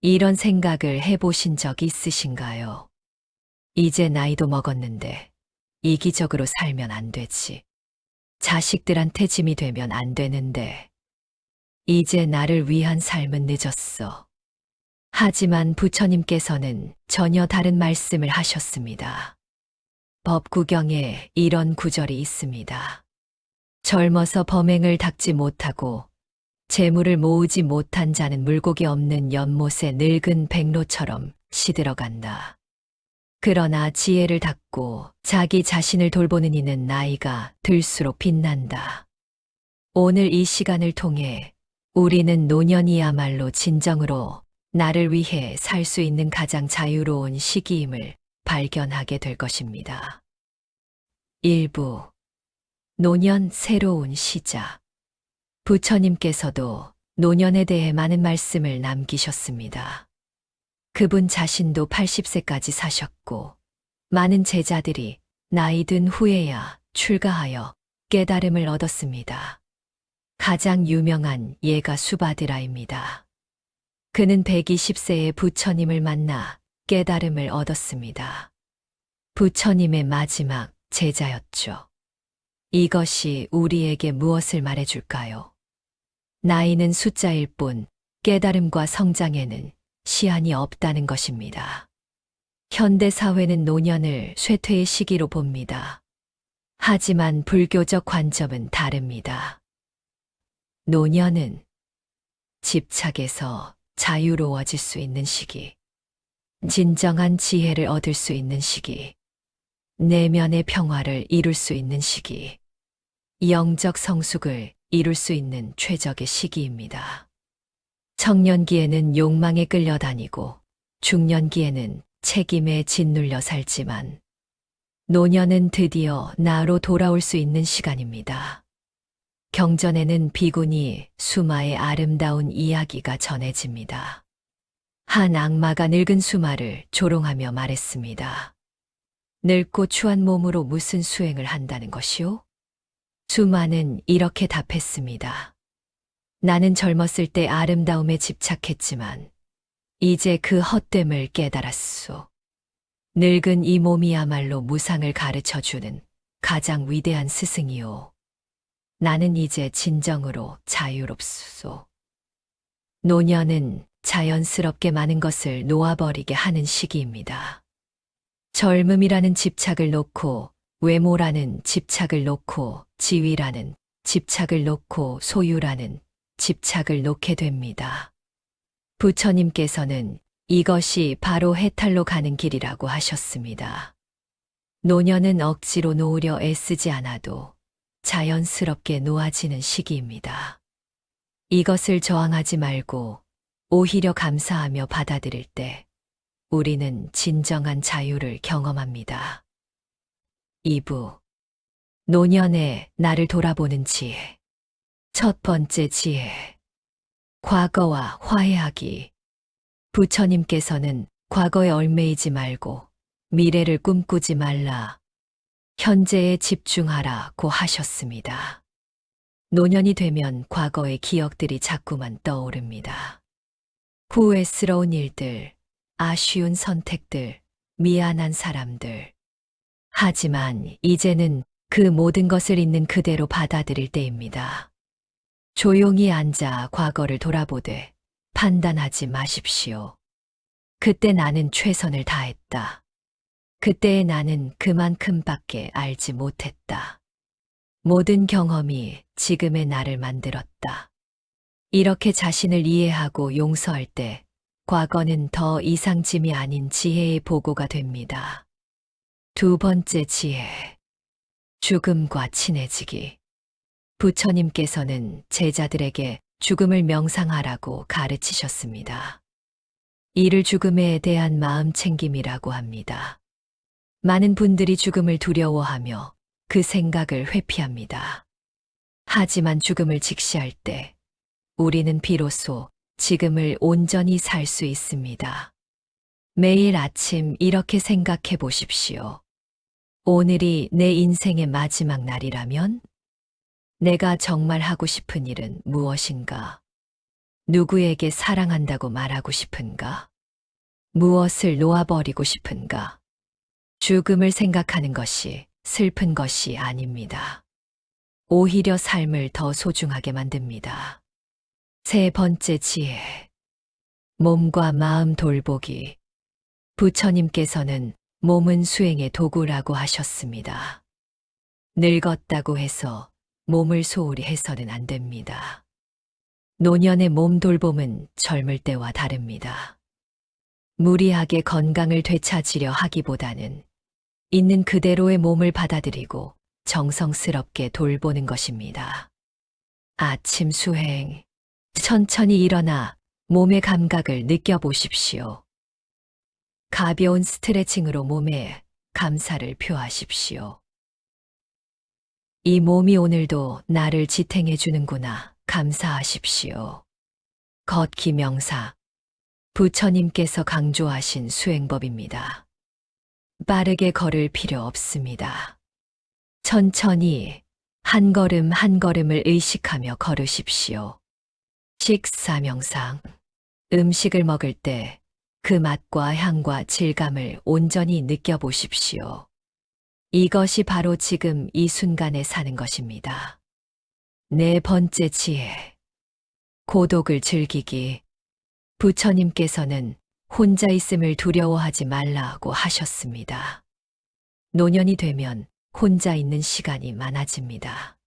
이런 생각을 해보신 적 있으신가요? 이제 나이도 먹었는데 이기적으로 살면 안 되지. 자식들한테 짐이 되면 안 되는데 이제 나를 위한 삶은 늦었어. 하지만 부처님께서는 전혀 다른 말씀을 하셨습니다. 법구경에 이런 구절이 있습니다. 젊어서 범행을 닦지 못하고 재물을 모으지 못한 자는 물고기 없는 연못의 늙은 백로처럼 시들어간다. 그러나 지혜를 닦고 자기 자신을 돌보는 이는 나이가 들수록 빛난다. 오늘 이 시간을 통해 우리는 노년이야말로 진정으로 나를 위해 살 수 있는 가장 자유로운 시기임을 발견하게 될 것입니다. 일부 노년 새로운 시작. 부처님께서도 노년에 대해 많은 말씀을 남기셨습니다. 그분 자신도 80세까지 사셨고 많은 제자들이 나이 든 후에야 출가하여 깨달음을 얻었습니다. 가장 유명한 예가 수바드라입니다. 그는 120세에 부처님을 만나 깨달음을 얻었습니다. 부처님의 마지막 제자였죠. 이것이 우리에게 무엇을 말해줄까요? 나이는 숫자일 뿐 깨달음과 성장에는 시한이 없다는 것입니다. 현대 사회는 노년을 쇠퇴의 시기로 봅니다. 하지만 불교적 관점은 다릅니다. 노년은 집착에서 자유로워질 수 있는 시기, 진정한 지혜를 얻을 수 있는 시기, 내면의 평화를 이룰 수 있는 시기, 영적 성숙을 이룰 수 있는 최적의 시기입니다. 청년기에는 욕망에 끌려다니고 중년기에는 책임에 짓눌려 살지만 노년은 드디어 나로 돌아올 수 있는 시간입니다. 경전에는 비군이 수마의 아름다운 이야기가 전해집니다. 한 악마가 늙은 수마를 조롱하며 말했습니다. 늙고 추한 몸으로 무슨 수행을 한다는 것이오? 수마는 이렇게 답했습니다. 나는 젊었을 때 아름다움에 집착했지만 이제 그 헛됨을 깨달았소. 늙은 이 몸이야말로 무상을 가르쳐주는 가장 위대한 스승이오. 나는 이제 진정으로 자유롭소. 노년은 자연스럽게 많은 것을 놓아버리게 하는 시기입니다. 젊음이라는 집착을 놓고 외모라는 집착을 놓고 지위라는 집착을 놓고 소유라는 집착을 놓게 됩니다. 부처님께서는 이것이 바로 해탈로 가는 길이라고 하셨습니다. 노년은 억지로 놓으려 애쓰지 않아도 자연스럽게 놓아지는 시기입니다. 이것을 저항하지 말고 오히려 감사하며 받아들일 때 우리는 진정한 자유를 경험합니다. 2부 노년에 나를 돌아보는 지혜. 첫 번째 지혜. 과거와 화해하기. 부처님께서는 과거에 얽매이지 말고 미래를 꿈꾸지 말라. 현재에 집중하라고 하셨습니다. 노년이 되면 과거의 기억들이 자꾸만 떠오릅니다. 후회스러운 일들, 아쉬운 선택들, 미안한 사람들. 하지만 이제는 그 모든 것을 있는 그대로 받아들일 때입니다. 조용히 앉아 과거를 돌아보되 판단하지 마십시오. 그때 나는 최선을 다했다. 그때의 나는 그만큼밖에 알지 못했다. 모든 경험이 지금의 나를 만들었다. 이렇게 자신을 이해하고 용서할 때 과거는 더 이상 짐이 아닌 지혜의 보고가 됩니다. 두 번째 지혜. 죽음과 친해지기. 부처님께서는 제자들에게 죽음을 명상하라고 가르치셨습니다. 이를 죽음에 대한 마음 챙김이라고 합니다. 많은 분들이 죽음을 두려워하며 그 생각을 회피합니다. 하지만 죽음을 직시할 때 우리는 비로소 지금을 온전히 살 수 있습니다. 매일 아침 이렇게 생각해 보십시오. 오늘이 내 인생의 마지막 날이라면 내가 정말 하고 싶은 일은 무엇인가? 누구에게 사랑한다고 말하고 싶은가? 무엇을 놓아버리고 싶은가? 죽음을 생각하는 것이 슬픈 것이 아닙니다. 오히려 삶을 더 소중하게 만듭니다. 세 번째 지혜. 몸과 마음 돌보기. 부처님께서는 몸은 수행의 도구라고 하셨습니다. 늙었다고 해서 몸을 소홀히 해서는 안 됩니다. 노년의 몸 돌봄은 젊을 때와 다릅니다. 무리하게 건강을 되찾으려 하기보다는 있는 그대로의 몸을 받아들이고 정성스럽게 돌보는 것입니다. 아침 수행. 천천히 일어나 몸의 감각을 느껴보십시오. 가벼운 스트레칭으로 몸에 감사를 표하십시오. 이 몸이 오늘도 나를 지탱해 주는구나. 감사하십시오. 걷기 명사. 부처님께서 강조하신 수행법입니다. 빠르게 걸을 필요 없습니다. 천천히 한 걸음 한 걸음을 의식하며 걸으십시오. 식사 명상. 음식을 먹을 때 그 맛과 향과 질감을 온전히 느껴보십시오. 이것이 바로 지금 이 순간에 사는 것입니다. 네 번째 지혜. 고독을 즐기기. 부처님께서는 혼자 있음을 두려워하지 말라고 하셨습니다. 노년이 되면 혼자 있는 시간이 많아집니다.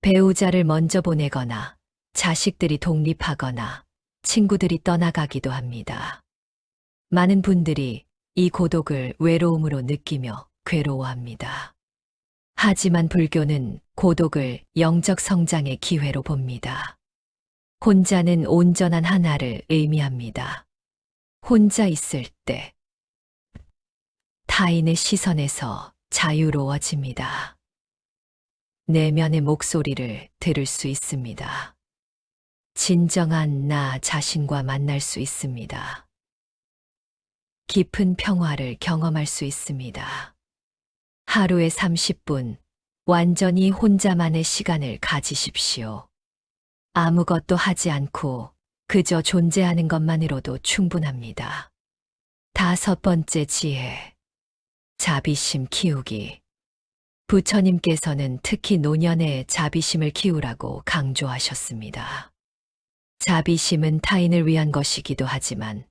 배우자를 먼저 보내거나 자식들이 독립하거나 친구들이 떠나가기도 합니다. 많은 분들이 이 고독을 외로움으로 느끼며 괴로워합니다. 하지만 불교는 고독을 영적 성장의 기회로 봅니다. 혼자는 온전한 하나를 의미합니다. 혼자 있을 때 타인의 시선에서 자유로워집니다. 내면의 목소리를 들을 수 있습니다. 진정한 나 자신과 만날 수 있습니다. 깊은 평화를 경험할 수 있습니다. 하루에 30분 완전히 혼자만의 시간을 가지십시오. 아무것도 하지 않고 그저 존재하는 것만으로도 충분합니다. 다섯 번째 지혜. 자비심 키우기. 부처님께서는 특히 노년에 자비심을 키우라고 강조하셨습니다. 자비심은 타인을 위한 것이기도 하지만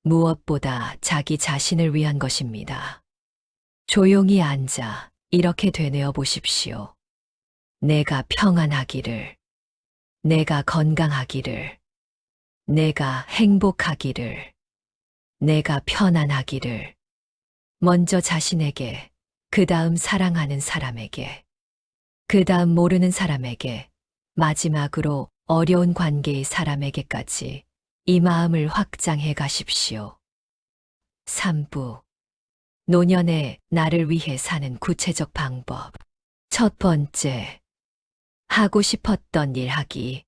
무엇보다 자기 자신을 위한 것입니다. 조용히 앉아 이렇게 되뇌어 보십시오. 내가 평안하기를, 내가 건강하기를, 내가 행복하기를, 내가 편안하기를. 먼저 자신에게, 그 다음 사랑하는 사람에게, 그 다음 모르는 사람에게, 마지막으로 어려운 관계의 사람에게까지 이 마음을 확장해 가십시오. 3부. 노년에 나를 위해 사는 구체적 방법. 첫 번째. 하고 싶었던 일 하기.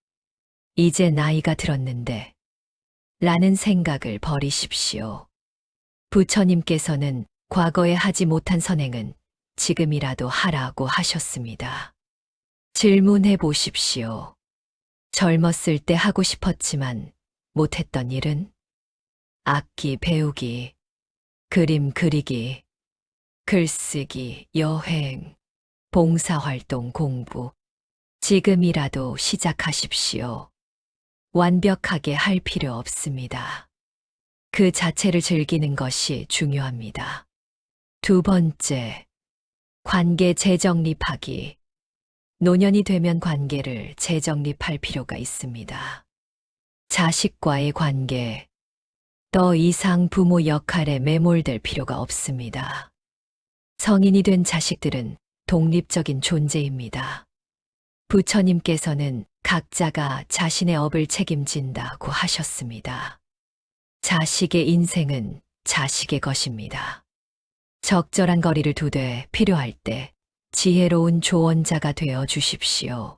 이제 나이가 들었는데 라는 생각을 버리십시오. 부처님께서는 과거에 하지 못한 선행은 지금이라도 하라고 하셨습니다. 질문해 보십시오. 젊었을 때 하고 싶었지만 못했던 일은? 악기 배우기, 그림 그리기, 글쓰기, 여행, 봉사활동 공부. 지금이라도 시작하십시오. 완벽하게 할 필요 없습니다. 그 자체를 즐기는 것이 중요합니다. 두 번째, 관계 재정립하기. 노년이 되면 관계를 재정립할 필요가 있습니다. 자식과의 관계, 더 이상 부모 역할에 매몰될 필요가 없습니다. 성인이 된 자식들은 독립적인 존재입니다. 부처님께서는 각자가 자신의 업을 책임진다고 하셨습니다. 자식의 인생은 자식의 것입니다. 적절한 거리를 두되 필요할 때 지혜로운 조언자가 되어 주십시오.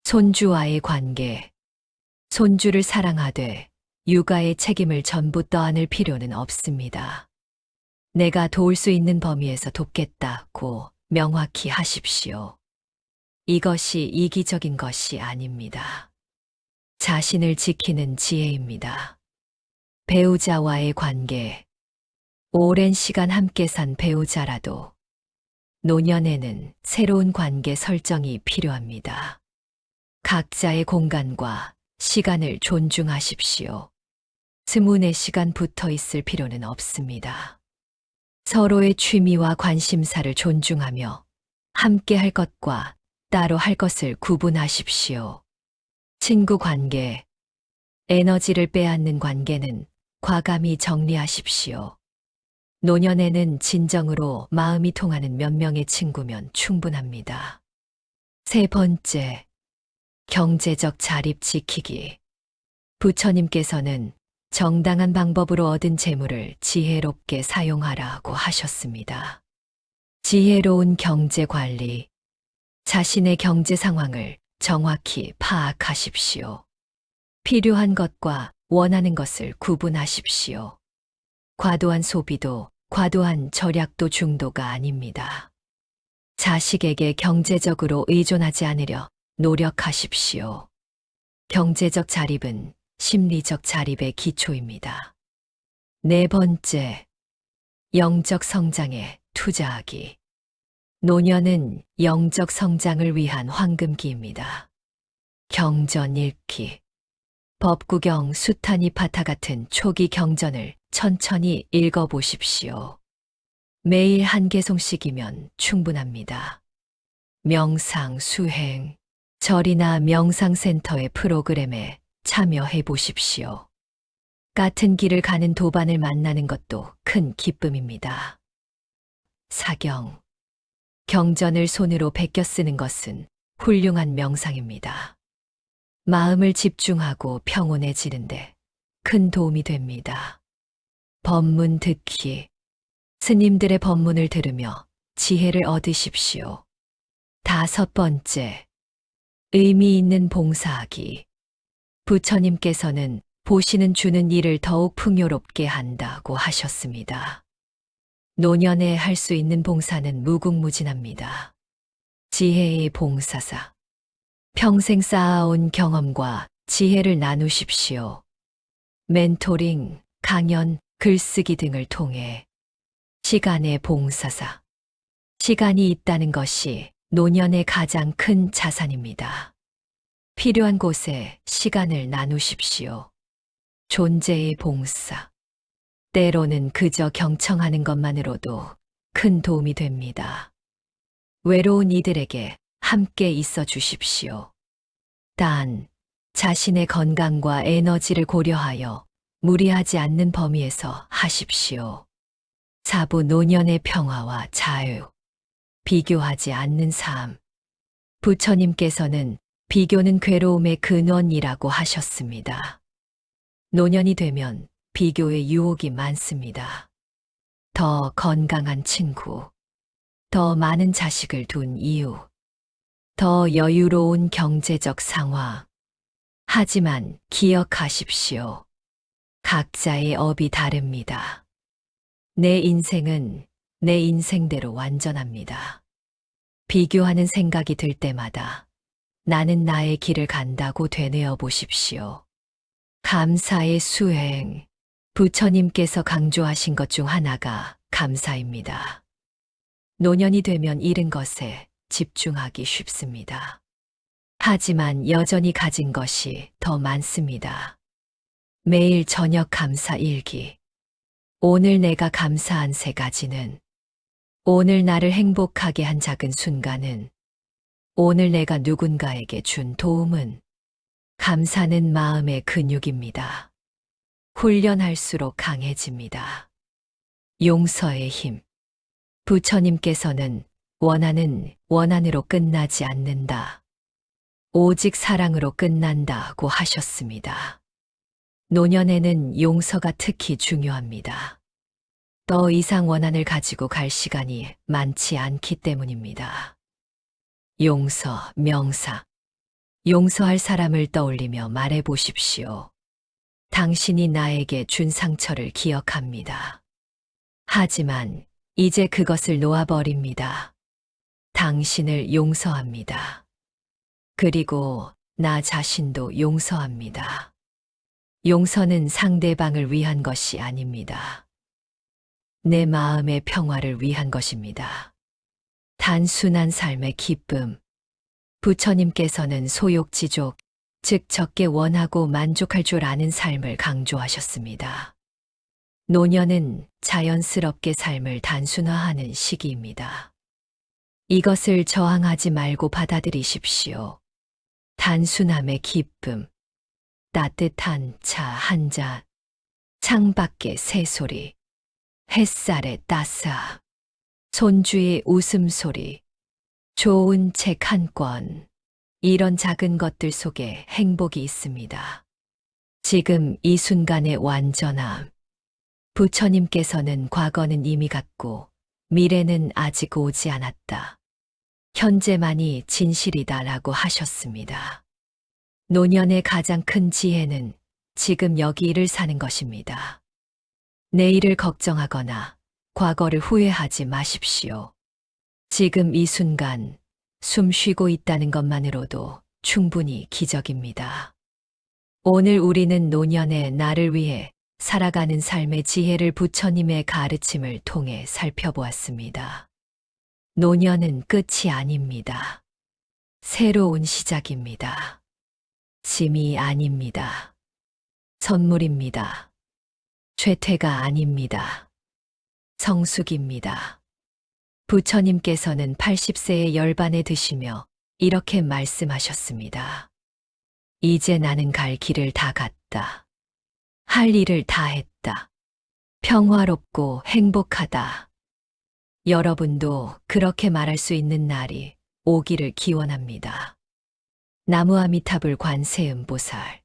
손주와의 관계. 손주를 사랑하되 육아의 책임을 전부 떠안을 필요는 없습니다. 내가 도울 수 있는 범위에서 돕겠다고 명확히 하십시오. 이것이 이기적인 것이 아닙니다. 자신을 지키는 지혜입니다. 배우자와의 관계. 오랜 시간 함께 산 배우자라도 노년에는 새로운 관계 설정이 필요합니다. 각자의 공간과 시간을 존중하십시오. 24시간 붙어 있을 필요는 없습니다. 서로의 취미와 관심사를 존중하며 함께 할 것과 따로 할 것을 구분하십시오. 친구 관계. 에너지를 빼앗는 관계는 과감히 정리하십시오. 노년에는 진정으로 마음이 통하는 몇 명의 친구면 충분합니다. 세 번째, 경제적 자립 지키기. 부처님께서는 정당한 방법으로 얻은 재물을 지혜롭게 사용하라고 하셨습니다. 지혜로운 경제 관리. 자신의 경제 상황을 정확히 파악하십시오. 필요한 것과 원하는 것을 구분하십시오. 과도한 소비도 과도한 절약도 중도가 아닙니다. 자식에게 경제적으로 의존하지 않으려 노력하십시오. 경제적 자립은 심리적 자립의 기초입니다. 네 번째, 영적 성장에 투자하기. 노년은 영적 성장을 위한 황금기입니다. 경전 읽기. 법구경 수타니파타 같은 초기 경전을 천천히 읽어보십시오. 매일 한 개송씩이면 충분합니다. 명상, 수행, 절이나 명상센터의 프로그램에 참여해 보십시오. 같은 길을 가는 도반을 만나는 것도 큰 기쁨입니다. 사경. 경전을 손으로 베껴 쓰는 것은 훌륭한 명상입니다. 마음을 집중하고 평온해지는데 큰 도움이 됩니다. 법문 듣기. 스님들의 법문을 들으며 지혜를 얻으십시오. 다섯 번째, 의미 있는 봉사하기. 부처님께서는 보시는 주는 일을 더욱 풍요롭게 한다고 하셨습니다. 노년에 할 수 있는 봉사는 무궁무진합니다. 지혜의 봉사사. 평생 쌓아온 경험과 지혜를 나누십시오. 멘토링, 강연, 글쓰기 등을 통해 시간의 봉사사. 시간이 있다는 것이 노년의 가장 큰 자산입니다. 필요한 곳에 시간을 나누십시오. 존재의 봉사. 때로는 그저 경청하는 것만으로도 큰 도움이 됩니다. 외로운 이들에게 함께 있어 주십시오. 단, 자신의 건강과 에너지를 고려하여 무리하지 않는 범위에서 하십시오. 사부 노년의 평화와 자유. 비교하지 않는 삶. 부처님께서는 비교는 괴로움의 근원이라고 하셨습니다. 노년이 되면 비교의 유혹이 많습니다. 더 건강한 친구, 더 많은 자식을 둔 이유, 더 여유로운 경제적 상황. 하지만 기억하십시오. 각자의 업이 다릅니다. 내 인생은 내 인생대로 완전합니다. 비교하는 생각이 들 때마다 나는 나의 길을 간다고 되뇌어 보십시오. 감사의 수행. 부처님께서 강조하신 것 중 하나가 감사입니다. 노년이 되면 잃은 것에 집중하기 쉽습니다. 하지만 여전히 가진 것이 더 많습니다. 매일 저녁 감사 일기. 오늘 내가 감사한 세 가지는, 오늘 나를 행복하게 한 작은 순간은, 오늘 내가 누군가에게 준 도움은. 감사는 마음의 근육입니다. 훈련할수록 강해집니다. 용서의 힘. 부처님께서는 원한으로 끝나지 않는다. 오직 사랑으로 끝난다고 하셨습니다. 노년에는 용서가 특히 중요합니다. 더 이상 원한을 가지고 갈 시간이 많지 않기 때문입니다. 용서, 명사. 용서할 사람을 떠올리며 말해 보십시오. 당신이 나에게 준 상처를 기억합니다. 하지만 이제 그것을 놓아버립니다. 당신을 용서합니다. 그리고 나 자신도 용서합니다. 용서는 상대방을 위한 것이 아닙니다. 내 마음의 평화를 위한 것입니다. 단순한 삶의 기쁨. 부처님께서는 소욕지족, 즉 적게 원하고 만족할 줄 아는 삶을 강조하셨습니다. 노년은 자연스럽게 삶을 단순화하는 시기입니다. 이것을 저항하지 말고 받아들이십시오. 단순함의 기쁨, 따뜻한 차 한 잔, 창밖의 새소리, 햇살의 따스함, 손주의 웃음소리, 좋은 책 한 권, 이런 작은 것들 속에 행복이 있습니다. 지금 이 순간의 완전함. 부처님께서는 과거는 이미 갔고 미래는 아직 오지 않았다. 현재만이 진실이다라고 하셨습니다. 노년의 가장 큰 지혜는 지금 여기를 사는 것입니다. 내일을 걱정하거나 과거를 후회하지 마십시오. 지금 이 순간 숨 쉬고 있다는 것만으로도 충분히 기적입니다. 오늘 우리는 노년의 나를 위해 살아가는 삶의 지혜를 부처님의 가르침을 통해 살펴보았습니다. 노년은 끝이 아닙니다. 새로운 시작입니다. 짐이 아닙니다. 선물입니다. 죄퇴가 아닙니다. 성숙입니다. 부처님께서는 80세의 열반에 드시며 이렇게 말씀하셨습니다. 이제 나는 갈 길을 다 갔다. 할 일을 다 했다. 평화롭고 행복하다. 여러분도 그렇게 말할 수 있는 날이 오기를 기원합니다. 나무아미타불 관세음보살